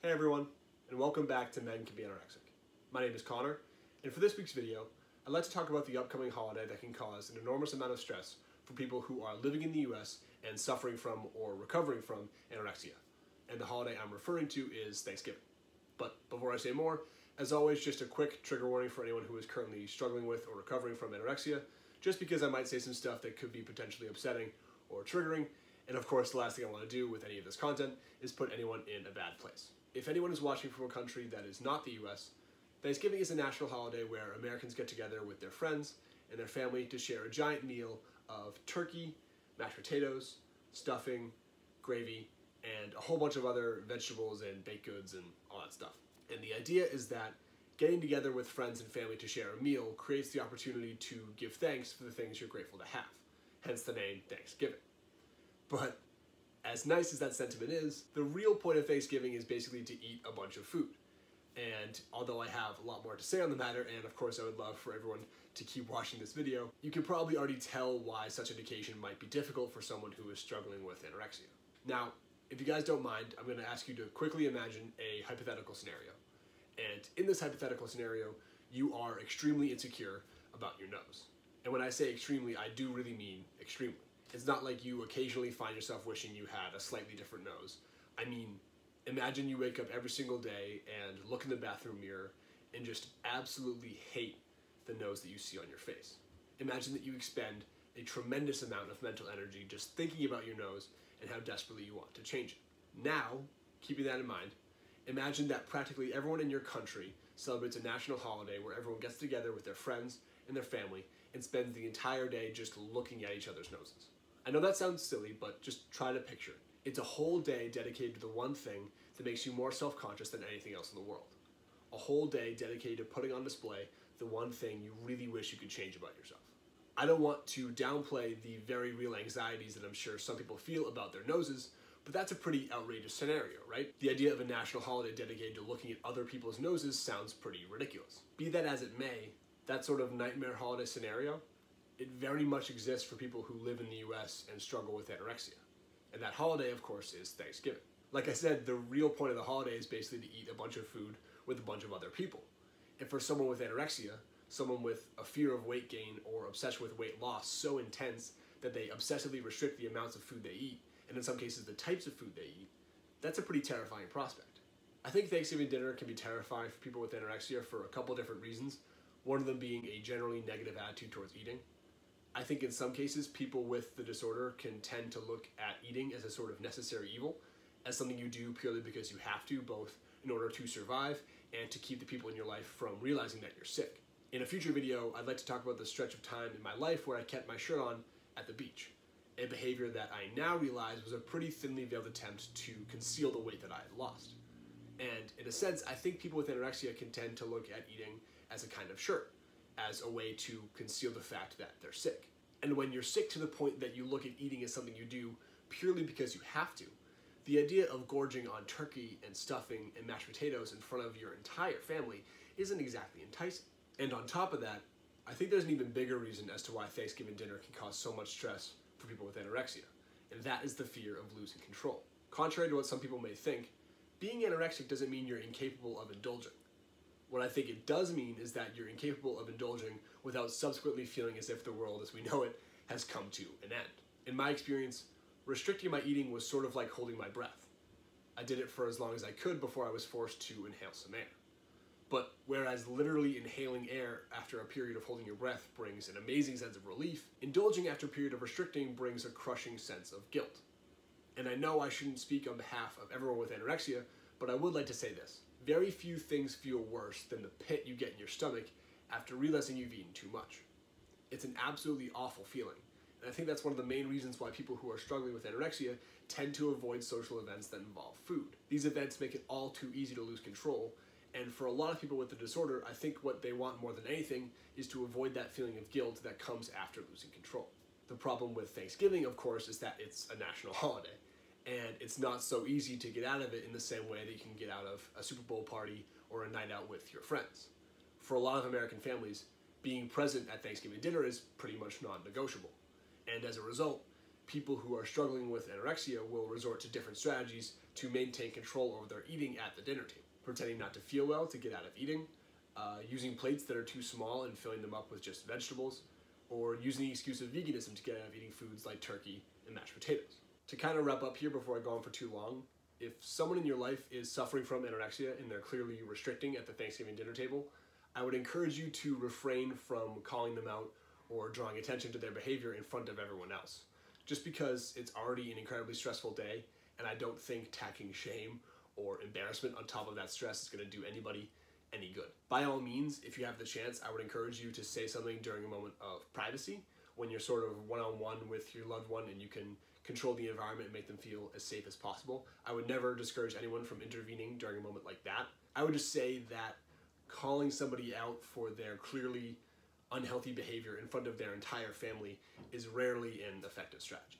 Hey everyone, and welcome back to Men Can Be Anorexic. My name is Connor, and for this week's video, I'd like to talk about the upcoming holiday that can cause an enormous amount of stress for people who are living in the US and suffering from or recovering from anorexia. And the holiday I'm referring to is Thanksgiving. But before I say more, as always, just a quick trigger warning for anyone who is currently struggling with or recovering from anorexia, just because I might say some stuff that could be potentially upsetting or triggering. And of course, the last thing I want to do with any of this content is put anyone in a bad place. If anyone is watching from a country that is not the US, Thanksgiving is a national holiday where Americans get together with their friends and their family to share a giant meal of turkey, mashed potatoes, stuffing, gravy, and a whole bunch of other vegetables and baked goods and all that stuff. And the idea is that getting together with friends and family to share a meal creates the opportunity to give thanks for the things you're grateful to have, hence the name Thanksgiving. But as nice as that sentiment is, the real point of Thanksgiving is basically to eat a bunch of food. And although I have a lot more to say on the matter, and of course I would love for everyone to keep watching this video, you can probably already tell why such an occasion might be difficult for someone who is struggling with anorexia. Now, if you guys don't mind, I'm going to ask you to quickly imagine a hypothetical scenario. And in this hypothetical scenario, you are extremely insecure about your nose. And when I say extremely, I do really mean extremely. It's not like you occasionally find yourself wishing you had a slightly different nose. I mean, imagine you wake up every single day and look in the bathroom mirror and just absolutely hate the nose that you see on your face. Imagine that you expend a tremendous amount of mental energy just thinking about your nose and how desperately you want to change it. Now, keeping that in mind, imagine that practically everyone in your country celebrates a national holiday where everyone gets together with their friends and their family and spends the entire day just looking at each other's noses. I know that sounds silly, but just try to picture it. It's a whole day dedicated to the one thing that makes you more self-conscious than anything else in the world. A whole day dedicated to putting on display the one thing you really wish you could change about yourself. I don't want to downplay the very real anxieties that I'm sure some people feel about their noses, but that's a pretty outrageous scenario, right? The idea of a national holiday dedicated to looking at other people's noses sounds pretty ridiculous. Be that as it may, that sort of nightmare holiday scenario, it very much exists for people who live in the US and struggle with anorexia. And that holiday, of course, is Thanksgiving. Like I said, the real point of the holiday is basically to eat a bunch of food with a bunch of other people. And for someone with anorexia, someone with a fear of weight gain or obsession with weight loss so intense that they obsessively restrict the amounts of food they eat, and in some cases the types of food they eat, that's a pretty terrifying prospect. I think Thanksgiving dinner can be terrifying for people with anorexia for a couple different reasons, one of them being a generally negative attitude towards eating. I think in some cases, people with the disorder can tend to look at eating as a sort of necessary evil, as something you do purely because you have to, both in order to survive and to keep the people in your life from realizing that you're sick. In a future video, I'd like to talk about the stretch of time in my life where I kept my shirt on at the beach, a behavior that I now realize was a pretty thinly veiled attempt to conceal the weight that I had lost. And in a sense, I think people with anorexia can tend to look at eating as a kind of shirt, as a way to conceal the fact that they're sick. And when you're sick to the point that you look at eating as something you do purely because you have to, the idea of gorging on turkey and stuffing and mashed potatoes in front of your entire family isn't exactly enticing. And on top of that, I think there's an even bigger reason as to why Thanksgiving dinner can cause so much stress for people with anorexia, and that is the fear of losing control. Contrary to what some people may think, being anorexic doesn't mean you're incapable of indulging. What I think it does mean is that you're incapable of indulging without subsequently feeling as if the world as we know it has come to an end. In my experience, restricting my eating was sort of like holding my breath. I did it for as long as I could before I was forced to inhale some air. But whereas literally inhaling air after a period of holding your breath brings an amazing sense of relief, indulging after a period of restricting brings a crushing sense of guilt. And I know I shouldn't speak on behalf of everyone with anorexia, but I would like to say this. Very few things feel worse than the pit you get in your stomach after realizing you've eaten too much. It's an absolutely awful feeling, and I think that's one of the main reasons why people who are struggling with anorexia tend to avoid social events that involve food. These events make it all too easy to lose control, and for a lot of people with the disorder, I think what they want more than anything is to avoid that feeling of guilt that comes after losing control. The problem with Thanksgiving, of course, is that it's a national holiday. And it's not so easy to get out of it in the same way that you can get out of a Super Bowl party or a night out with your friends. For a lot of American families, being present at Thanksgiving dinner is pretty much non-negotiable. And as a result, people who are struggling with anorexia will resort to different strategies to maintain control over their eating at the dinner table. Pretending not to feel well to get out of eating, using plates that are too small and filling them up with just vegetables, or using the excuse of veganism to get out of eating foods like turkey and mashed potatoes. To kind of wrap up here before I go on for too long, if someone in your life is suffering from anorexia and they're clearly restricting at the Thanksgiving dinner table, I would encourage you to refrain from calling them out or drawing attention to their behavior in front of everyone else. Just because it's already an incredibly stressful day, and I don't think tacking shame or embarrassment on top of that stress is going to do anybody any good. By all means, if you have the chance, I would encourage you to say something during a moment of privacy when you're sort of one-on-one with your loved one and you can control the environment and make them feel as safe as possible. I would never discourage anyone from intervening during a moment like that. I would just say that calling somebody out for their clearly unhealthy behavior in front of their entire family is rarely an effective strategy.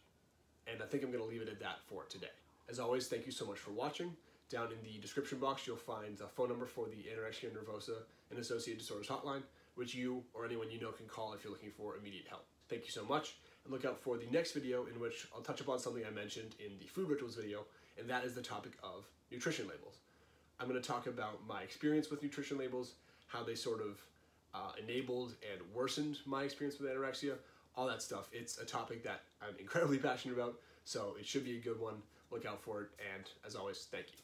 And I think I'm going to leave it at that for today. As always, thank you so much for watching. Down in the description box, you'll find the phone number for the Anorexia, Nervosa, and Associated Disorders hotline, which you or anyone you know can call if you're looking for immediate help. Thank you so much, and look out for the next video in which I'll touch upon something I mentioned in the food rituals video, and that is the topic of nutrition labels. I'm going to talk about my experience with nutrition labels, how they sort of enabled and worsened my experience with anorexia, all that stuff. It's a topic that I'm incredibly passionate about, so it should be a good one. Look out for it, and as always, thank you.